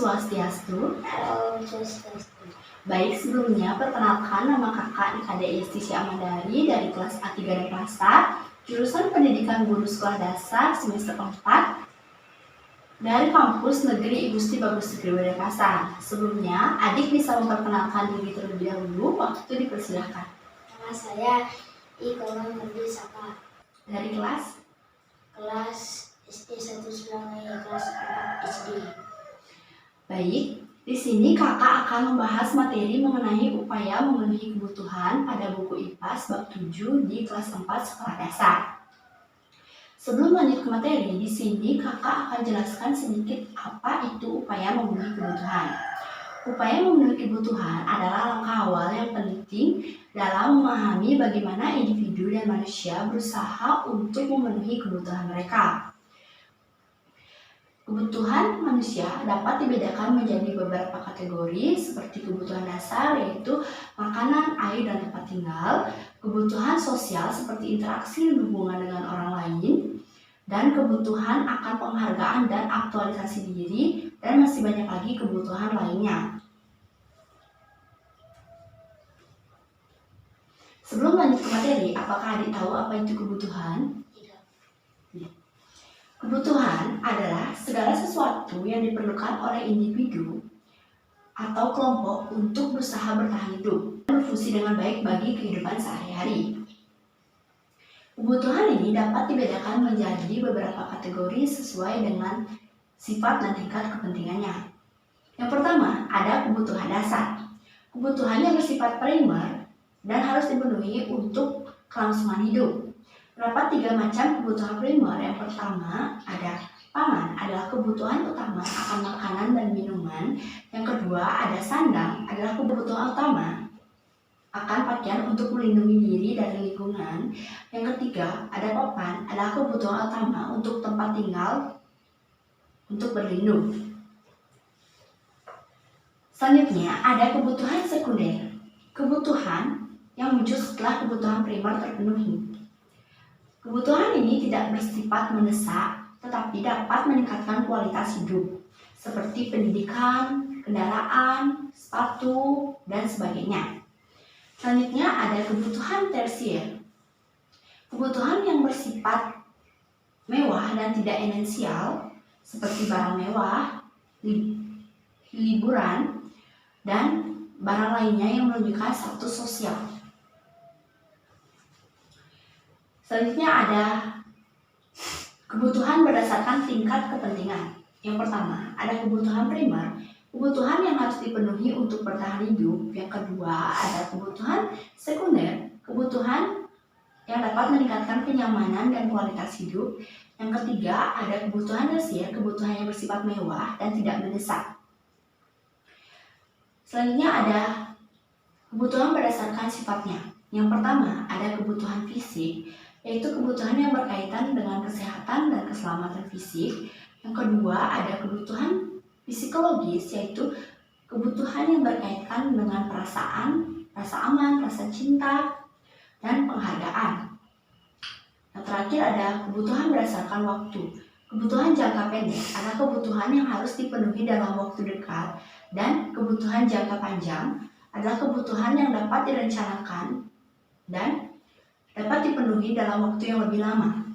Swastiastu. Om Swastiastu. Baik, sebelumnya perkenalkan, nama kakak Nikade Yestisi Amadari dari kelas A3 Denpasar, jurusan Pendidikan Guru Sekolah Dasar semester 4 dari kampus Negeri Igusti Bagus Sugriwo Denpasar. Sebelumnya, adik bisa memperkenalkan diri terlebih dahulu, waktu dipersilahkan. Nama saya Ikonon Nurdi Saka. Dari kelas SD 1 Surabaya, kelas 4 SD. Baik, di sini kakak akan membahas materi mengenai upaya memenuhi kebutuhan pada buku IPAS bab 7 di kelas 4 sekolah dasar. Sebelum lanjut ke materi, di sini kakak akan jelaskan sedikit apa itu upaya memenuhi kebutuhan. Upaya memenuhi kebutuhan adalah langkah awal yang penting dalam memahami bagaimana individu dan manusia berusaha untuk memenuhi kebutuhan mereka. Kebutuhan manusia dapat dibedakan menjadi beberapa kategori seperti kebutuhan dasar yaitu makanan, air, dan tempat tinggal, kebutuhan sosial seperti interaksi dan hubungan dengan orang lain, dan kebutuhan akan penghargaan dan aktualisasi diri, dan masih banyak lagi kebutuhan lainnya. Sebelum lanjut ke materi, apakah adik tahu apa itu kebutuhan? Kebutuhan adalah segala sesuatu yang diperlukan oleh individu atau kelompok untuk berusaha bertahan hidup dan berfungsi dengan baik bagi kehidupan sehari-hari. Kebutuhan ini dapat dibedakan menjadi beberapa kategori sesuai dengan sifat dan tingkat kepentingannya. Yang pertama, ada kebutuhan dasar. Kebutuhan yang bersifat primer dan harus dipenuhi untuk kelangsungan hidup. Terdapat 3 macam kebutuhan primer. Yang pertama ada pangan, adalah kebutuhan utama akan makanan dan minuman. Yang kedua ada sandang, adalah kebutuhan utama akan pakaian untuk melindungi diri dari lingkungan. Yang ketiga ada papan, adalah kebutuhan utama untuk tempat tinggal untuk berlindung. Selanjutnya ada kebutuhan sekunder, kebutuhan yang muncul setelah kebutuhan primer terpenuhi. Kebutuhan ini tidak bersifat mendesak, tetapi dapat meningkatkan kualitas hidup, seperti pendidikan, kendaraan, sepatu, dan sebagainya. Selanjutnya ada kebutuhan tersier, kebutuhan yang bersifat mewah dan tidak esensial, seperti barang mewah, liburan, dan barang lainnya yang menunjukkan status sosial. Selanjutnya ada kebutuhan berdasarkan tingkat kepentingan. Yang pertama, ada kebutuhan primer, kebutuhan yang harus dipenuhi untuk bertahan hidup. Yang kedua, ada kebutuhan sekunder, kebutuhan yang dapat meningkatkan kenyamanan dan kualitas hidup. Yang ketiga, ada kebutuhan tersier, kebutuhan yang bersifat mewah dan tidak mendesak. Selanjutnya ada kebutuhan berdasarkan sifatnya. Yang pertama, ada kebutuhan fisik, yaitu kebutuhan yang berkaitan dengan kesehatan dan keselamatan fisik. Yang kedua, ada kebutuhan psikologis, yaitu kebutuhan yang berkaitan dengan perasaan, rasa aman, rasa cinta, dan penghargaan. Yang terakhir ada kebutuhan berdasarkan waktu. Kebutuhan jangka pendek adalah kebutuhan yang harus dipenuhi dalam waktu dekat, dan kebutuhan jangka panjang adalah kebutuhan yang dapat direncanakan dan dapat dipenuhi dalam waktu yang lebih lama.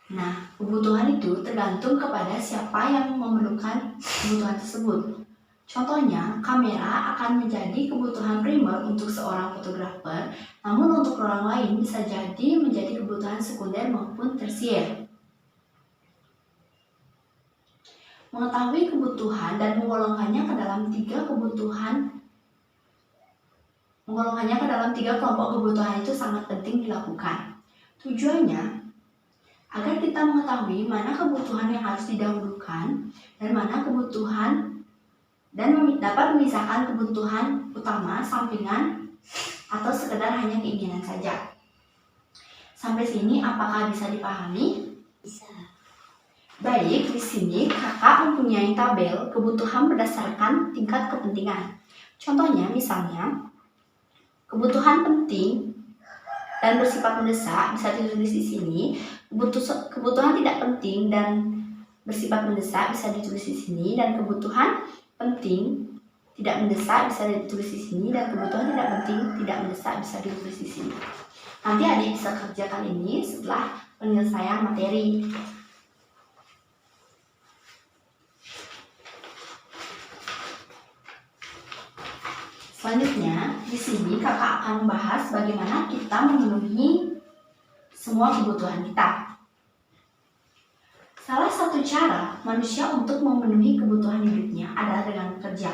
Nah, kebutuhan itu tergantung kepada siapa yang memerlukan kebutuhan tersebut. Contohnya, kamera akan menjadi kebutuhan primer untuk seorang fotografer, namun untuk orang lain bisa jadi menjadi kebutuhan sekunder maupun tersier. Mengetahui kebutuhan dan menggolongkannya ke dalam 3 kelompok kebutuhan itu sangat penting dilakukan. Tujuannya agar kita mengetahui mana kebutuhan yang harus didahulukan dan mana kebutuhan, dan dapat memisahkan kebutuhan utama, sampingan, atau sekedar hanya keinginan saja. Sampai sini apakah bisa dipahami? Bisa. Baik, di sini kakak mempunyai tabel kebutuhan berdasarkan tingkat kepentingan. Contohnya misalnya kebutuhan penting dan bersifat mendesak bisa ditulis di sini. Kebutuhan tidak penting dan bersifat mendesak bisa ditulis di sini, dan kebutuhan penting tidak mendesak bisa ditulis di sini, dan kebutuhan tidak penting tidak mendesak bisa ditulis di sini. Nanti adik bisa kerjakan ini setelah penyelesaian materi. Selanjutnya, di sini kakak akan membahas bagaimana kita memenuhi semua kebutuhan kita. Salah satu cara manusia untuk memenuhi kebutuhan hidupnya adalah dengan bekerja.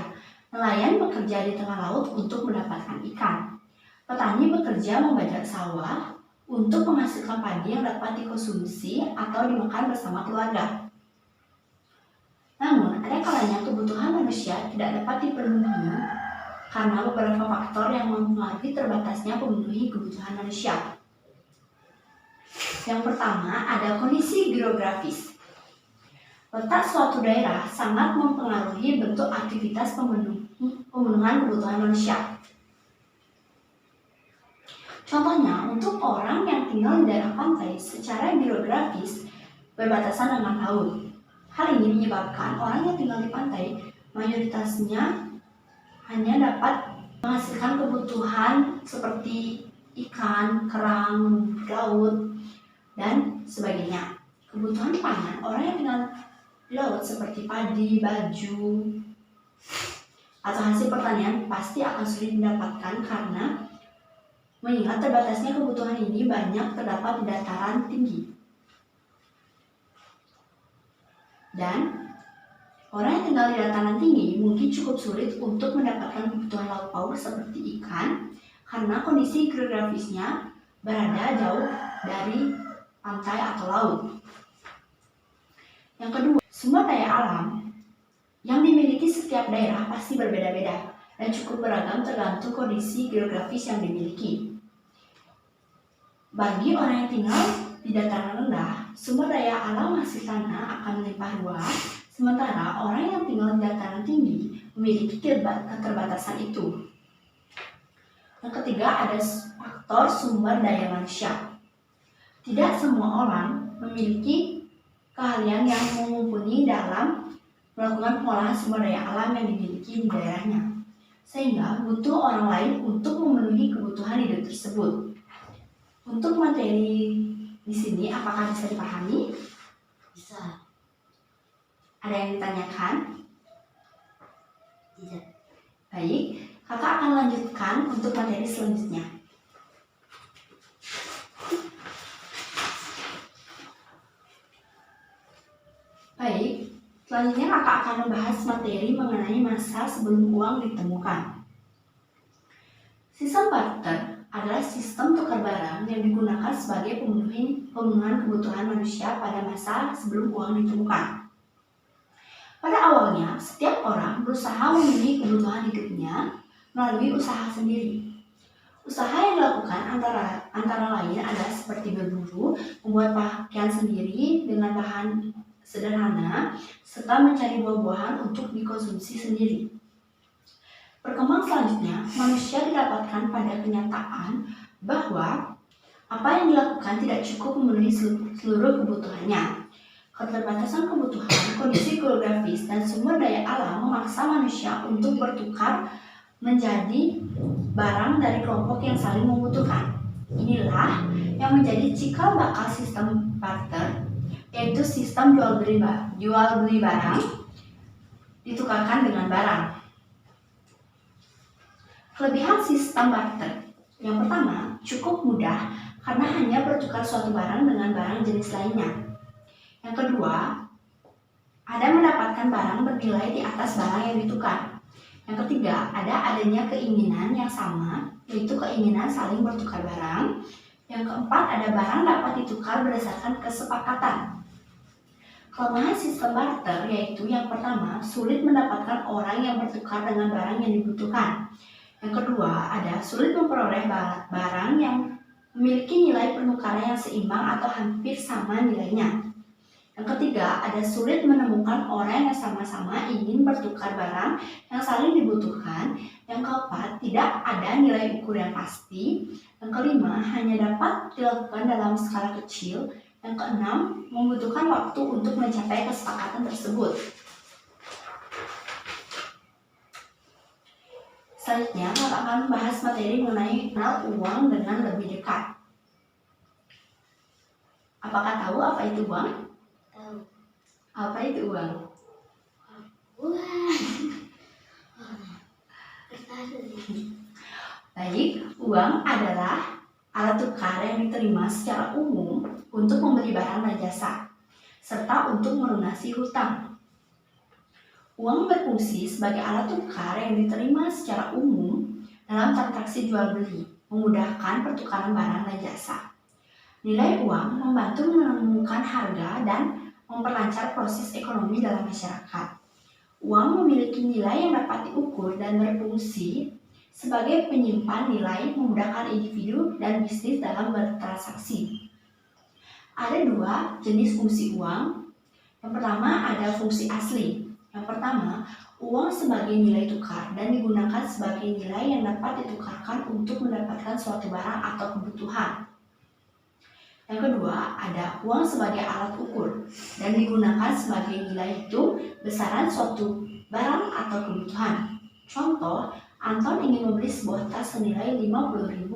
Nelayan bekerja di tengah laut untuk mendapatkan ikan. Petani bekerja membajak sawah untuk menghasilkan padi yang dapat dikonsumsi atau dimakan bersama keluarga. Namun, ada kalanya kebutuhan manusia tidak dapat dipenuhi karena beberapa faktor yang mempengaruhi terbatasnya memenuhi kebutuhan manusia. Yang pertama, ada kondisi geografis. Letak suatu daerah sangat mempengaruhi bentuk aktivitas pemenuhan kebutuhan manusia. Contohnya, untuk orang yang tinggal di daerah pantai secara geografis berbatasan dengan laut. Hal ini menyebabkan orang yang tinggal di pantai mayoritasnya hanya dapat menghasilkan kebutuhan seperti ikan, kerang, laut, dan sebagainya. Kebutuhan pangan orang yang tinggal di laut seperti padi, baju, atau hasil pertanian pasti akan sulit didapatkan karena mengingat terbatasnya kebutuhan ini banyak terdapat di dataran tinggi. Dan orang yang tinggal di dataran tinggi mungkin cukup sulit untuk mendapatkan kebutuhan lauk pauk seperti ikan karena kondisi geografisnya berada jauh dari pantai atau laut. Yang kedua, sumber daya alam yang dimiliki setiap daerah pasti berbeda-beda dan cukup beragam tergantung kondisi geografis yang dimiliki. Bagi orang yang tinggal di dataran rendah, sumber daya alam hasil tanah akan melimpah ruah. Sementara orang yang tinggal di dataran tinggi memiliki keterbatasan itu. Yang ketiga, ada faktor sumber daya manusia. Tidak semua orang memiliki keahlian yang mumpuni dalam melakukan pengolahan sumber daya alam yang dimiliki di daerahnya, sehingga butuh orang lain untuk memenuhi kebutuhan hidup tersebut. Untuk materi di sini, apakah bisa dipahami? Bisa. Ada yang ditanyakan? Tidak. Baik, kakak akan lanjutkan untuk materi selanjutnya. Baik, selanjutnya kakak akan membahas materi mengenai masa sebelum uang ditemukan. Sistem barter adalah sistem tukar barang yang digunakan sebagai pemenuhan kebutuhan manusia pada masa sebelum uang ditemukan. Pada awalnya, setiap orang berusaha memenuhi kebutuhan hidupnya melalui usaha sendiri. Usaha yang dilakukan antara lain adalah seperti berburu, membuat pakaian sendiri dengan bahan sederhana, serta mencari buah-buahan untuk dikonsumsi sendiri. Perkembangan selanjutnya, manusia didapatkan pada kenyataan bahwa apa yang dilakukan tidak cukup memenuhi seluruh kebutuhannya. Keterbatasan kebutuhan, kondisi geografis, dan sumber daya alam memaksa manusia untuk bertukar menjadi barang dari kelompok yang saling membutuhkan. Inilah yang menjadi cikal bakal sistem barter, yaitu sistem jual beli barang ditukarkan dengan barang. Kelebihan sistem barter. Yang pertama, cukup mudah karena hanya bertukar suatu barang dengan barang jenis lainnya. Yang kedua, ada mendapatkan barang bernilai di atas barang yang ditukar. Yang ketiga, adanya keinginan yang sama, yaitu keinginan saling bertukar barang. Yang keempat, ada barang dapat ditukar berdasarkan kesepakatan. Kelemahan sistem barter yaitu yang pertama, sulit mendapatkan orang yang bertukar dengan barang yang dibutuhkan. Yang kedua, ada sulit memperoleh barang yang memiliki nilai penukaran yang seimbang atau hampir sama nilainya. Yang ketiga, ada sulit menemukan orang yang sama-sama ingin bertukar barang yang saling dibutuhkan. Yang keempat, tidak ada nilai ukur yang pasti. Yang kelima, hanya dapat dilakukan dalam skala kecil. Yang keenam, membutuhkan waktu untuk mencapai kesepakatan tersebut. Selanjutnya, kita akan membahas materi mengenai kenal uang dengan lebih dekat. Apakah tahu apa itu uang? Tahu. Apa itu uang? Wah. Kertas. Baik, uang adalah alat tukar yang diterima secara umum untuk membeli barang dan jasa, serta untuk melunasi hutang. Uang berfungsi sebagai alat tukar yang diterima secara umum dalam transaksi jual beli, memudahkan pertukaran barang dan jasa. Nilai uang membantu menemukan harga dan memperlancar proses ekonomi dalam masyarakat. Uang memiliki nilai yang dapat diukur dan berfungsi sebagai penyimpan nilai, memudahkan individu dan bisnis dalam bertransaksi. Ada dua jenis fungsi uang. Yang pertama ada fungsi asli. Yang pertama, uang sebagai nilai tukar dan digunakan sebagai nilai yang dapat ditukarkan untuk mendapatkan suatu barang atau kebutuhan. Yang kedua, ada uang sebagai alat ukur dan digunakan sebagai nilai hitung besaran suatu barang atau kebutuhan. Contoh, Anton ingin membeli sebuah tas senilai 50.000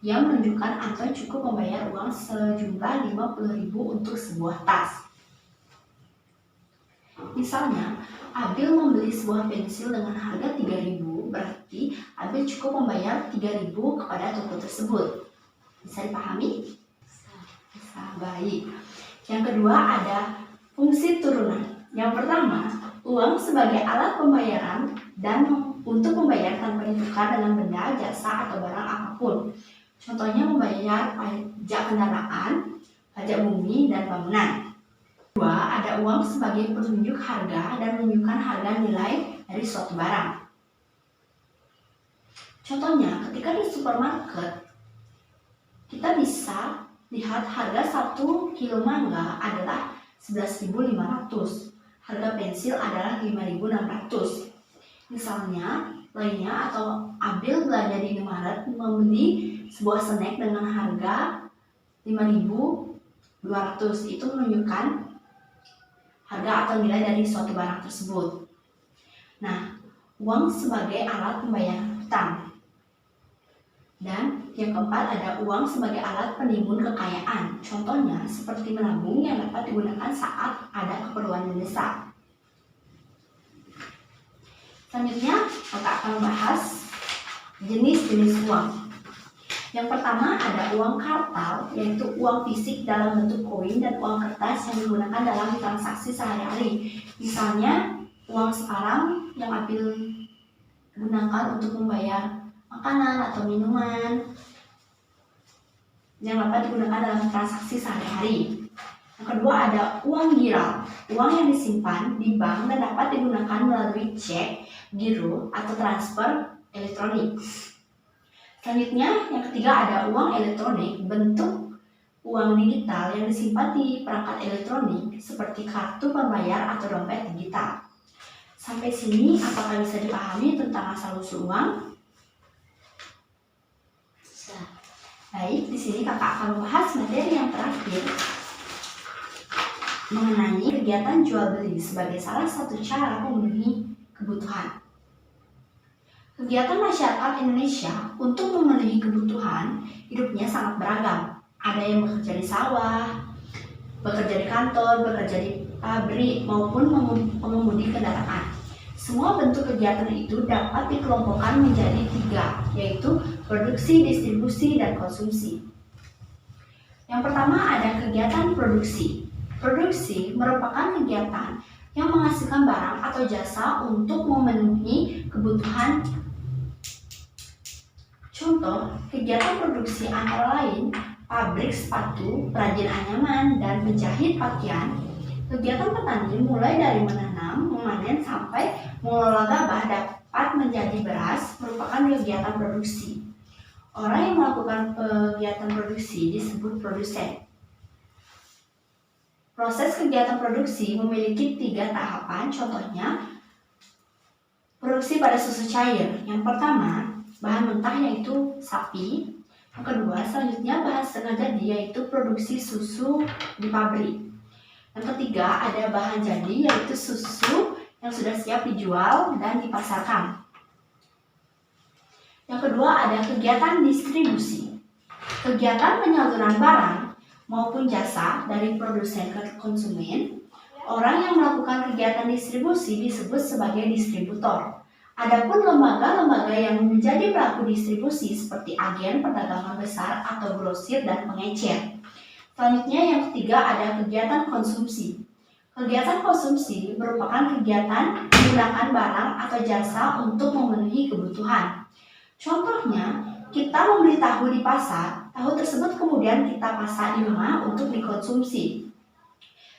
yang menunjukkan Anton cukup membayar uang sejumlah 50.000 untuk sebuah tas. Misalnya, Abil membeli sebuah pensil dengan harga 3.000, berarti Abil cukup membayar 3.000 kepada toko tersebut. Bisa dipahami? Bisa, baik. Yang kedua ada fungsi turunan. Yang pertama, uang sebagai alat pembayaran dan untuk membayar tanpa ditukar dengan benda, jasa, atau barang apapun. Contohnya membayar pajak kendaraan, pajak bumi, dan bangunan. Kedua, ada uang sebagai penunjuk harga dan menunjukkan harga nilai dari suatu barang. Contohnya, ketika di supermarket, kita bisa lihat harga 1 kilo mangga adalah 11.500, harga pensil adalah 5.600. Misalnya, lainnya atau Abil belanja di Indomaret membeli sebuah snack dengan harga 5.200, itu menunjukkan harga atau nilai dari suatu barang tersebut. Nah, uang sebagai alat pembayaran hutang. Dan yang keempat ada uang sebagai alat penimbun kekayaan. Contohnya seperti menabung yang dapat digunakan saat ada keperluan mendesak. Selanjutnya, kita akan membahas jenis-jenis uang. Yang pertama ada uang kartal, yaitu uang fisik dalam bentuk koin dan uang kertas yang digunakan dalam transaksi sehari-hari. Misalnya, uang sekarang yang Abil gunakan untuk membayar makanan atau minuman yang dapat digunakan dalam transaksi sehari-hari. Yang kedua ada uang giral, uang yang disimpan di bank dan dapat digunakan melalui cek, giro, atau transfer elektronik. Selanjutnya, yang ketiga ada uang elektronik, bentuk uang digital yang disimpan di perangkat elektronik seperti kartu pembayar atau dompet digital. Sampai sini, apakah bisa dipahami tentang asal-usul uang? Bisa. Baik, di sini kakak akan membahas materi yang terakhir mengenai kegiatan jual beli sebagai salah satu cara memenuhi kebutuhan. Kegiatan masyarakat Indonesia untuk memenuhi kebutuhan hidupnya sangat beragam. Ada yang bekerja di sawah, bekerja di kantor, bekerja di pabrik, maupun mengemudi kendaraan. Semua bentuk kegiatan itu dapat dikelompokkan menjadi 3, yaitu produksi, distribusi, dan konsumsi. Yang pertama ada kegiatan produksi. Produksi merupakan kegiatan yang menghasilkan barang atau jasa untuk memenuhi kebutuhan. Contoh, kegiatan produksi antara lain pabrik sepatu, perajin anyaman, dan penjahit pakaian. Kegiatan petani mulai dari menanam, memanen, sampai mengelola gabah dapat menjadi beras merupakan kegiatan produksi. Orang yang melakukan kegiatan produksi disebut produsen. Proses kegiatan produksi memiliki 3 tahapan, contohnya produksi pada susu cair. Yang pertama, bahan mentah yaitu sapi, Yang kedua, selanjutnya bahan setengah jadi yaitu produksi susu di pabrik. Yang ketiga, ada bahan jadi yaitu susu yang sudah siap dijual dan dipasarkan. Yang kedua, ada kegiatan distribusi. Kegiatan penyaluran barang maupun jasa dari produsen ke konsumen. Orang yang melakukan kegiatan distribusi disebut sebagai distributor. Adapun lembaga-lembaga yang menjadi pelaku distribusi seperti agen perdagangan besar atau grosir dan pengecer. Selanjutnya yang ketiga ada kegiatan konsumsi. Kegiatan konsumsi merupakan kegiatan menggunakan barang atau jasa untuk memenuhi kebutuhan. Contohnya, kita membeli tahu di pasar, tahu tersebut kemudian kita masak di rumah untuk dikonsumsi.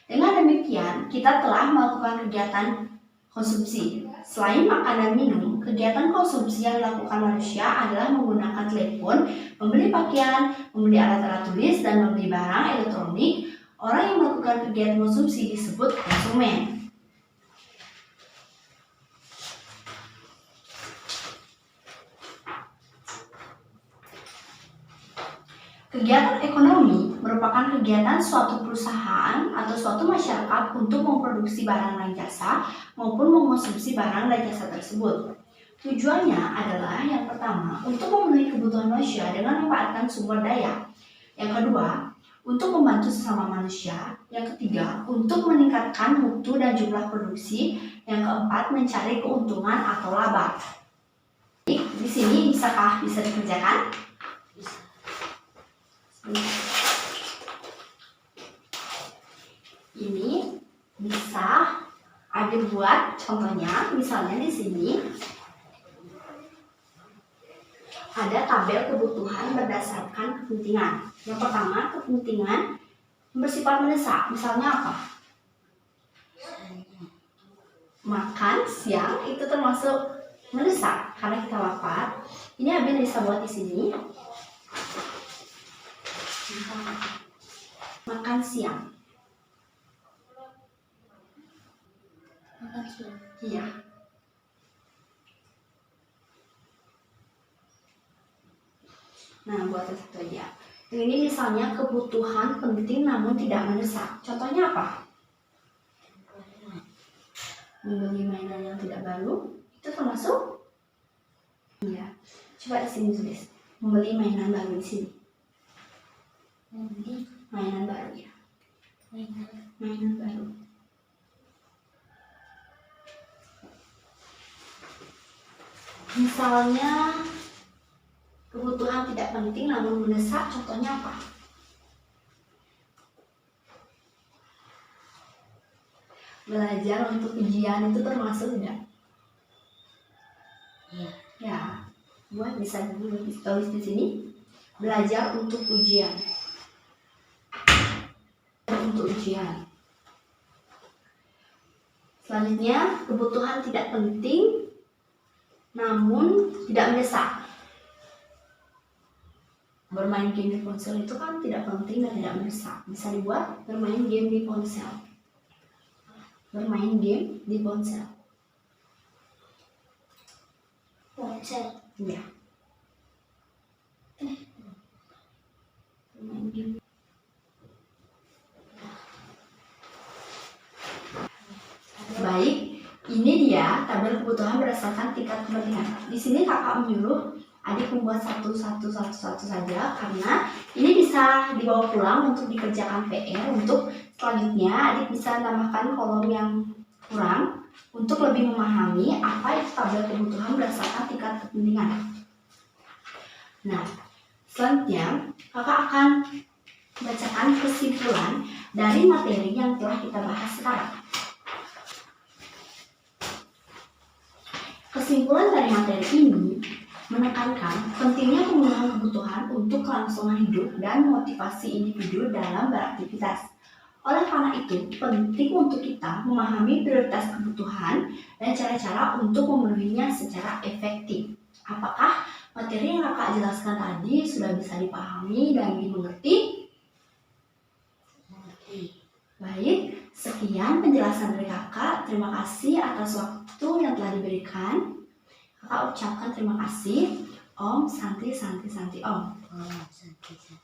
Dengan demikian, kita telah melakukan kegiatan konsumsi. Selain makan dan minum, kegiatan konsumsi yang dilakukan manusia adalah menggunakan telepon, membeli pakaian, membeli alat-alat tulis, dan membeli barang elektronik. Orang yang melakukan kegiatan konsumsi disebut konsumen. Kegiatan ekonomi merupakan kegiatan suatu perusahaan atau suatu masyarakat untuk memproduksi barang dan jasa maupun mengkonsumsi barang dan jasa tersebut. Tujuannya adalah yang pertama, untuk memenuhi kebutuhan manusia dengan memanfaatkan sumber daya. Yang kedua, untuk membantu sesama manusia. Yang ketiga, untuk meningkatkan mutu dan jumlah produksi. Yang keempat, mencari keuntungan atau laba. Di sini bisa dikerjakan? Ini bisa ada buat contohnya, misalnya di sini ada tabel kebutuhan berdasarkan kepentingan. Yang pertama, kepentingan bersifat mendesak. Misalnya apa? Makan siang itu termasuk mendesak karena kita lapar. Ini Abin bisa buat di sini. Makan siang. Makan siang. Iya. Nah, buat satu aja. Ini misalnya kebutuhan penting namun tidak mendesak. Contohnya apa? Membeli mainan yang tidak baru. Itu termasuk? Iya. Coba di sini tulis. Membeli mainan baru di sini. Membeli Mainan baru ya. Mainan baru. Misalnya kebutuhan tidak penting namun mendesak, contohnya apa? Belajar untuk ujian itu termasuk tidak? Iya. Ya, buat bisa tulis di sini. Belajar untuk ujian. Untuk ujian. Selanjutnya, kebutuhan tidak penting namun tidak mendesak. Bermain game di ponsel itu kan tidak penting dan tidak mendesak. Bisa dibuat bermain game di ponsel. Bermain game di ponsel. Ponsel. Iya. Bermain game. Baik, ini dia tabel kebutuhan berdasarkan tingkat kepentingan. Di sini kakak menyuruh adik membuat satu saja karena ini bisa dibawa pulang untuk dikerjakan PR. Untuk selanjutnya adik bisa tambahkan kolom yang kurang untuk lebih memahami apa itu tabel kebutuhan berdasarkan tingkat kepentingan. Nah, selanjutnya kakak akan bacakan kesimpulan dari materi yang telah kita bahas sekarang. Kesimpulan dari materi ini menekankan pentingnya pemenuhan kebutuhan untuk kelangsungan hidup dan motivasi individu dalam beraktivitas. Oleh karena itu, penting untuk kita memahami prioritas kebutuhan dan cara-cara untuk memenuhinya secara efektif. Apakah materi yang kakak jelaskan tadi sudah bisa dipahami dan dimengerti? Baik, sekian penjelasan dari kakak. Terima kasih atas waktu yang telah diberikan. Kakak ucapkan terima kasih. Om, Santi, Santi, Santi, Om. Om, Santi, Santi.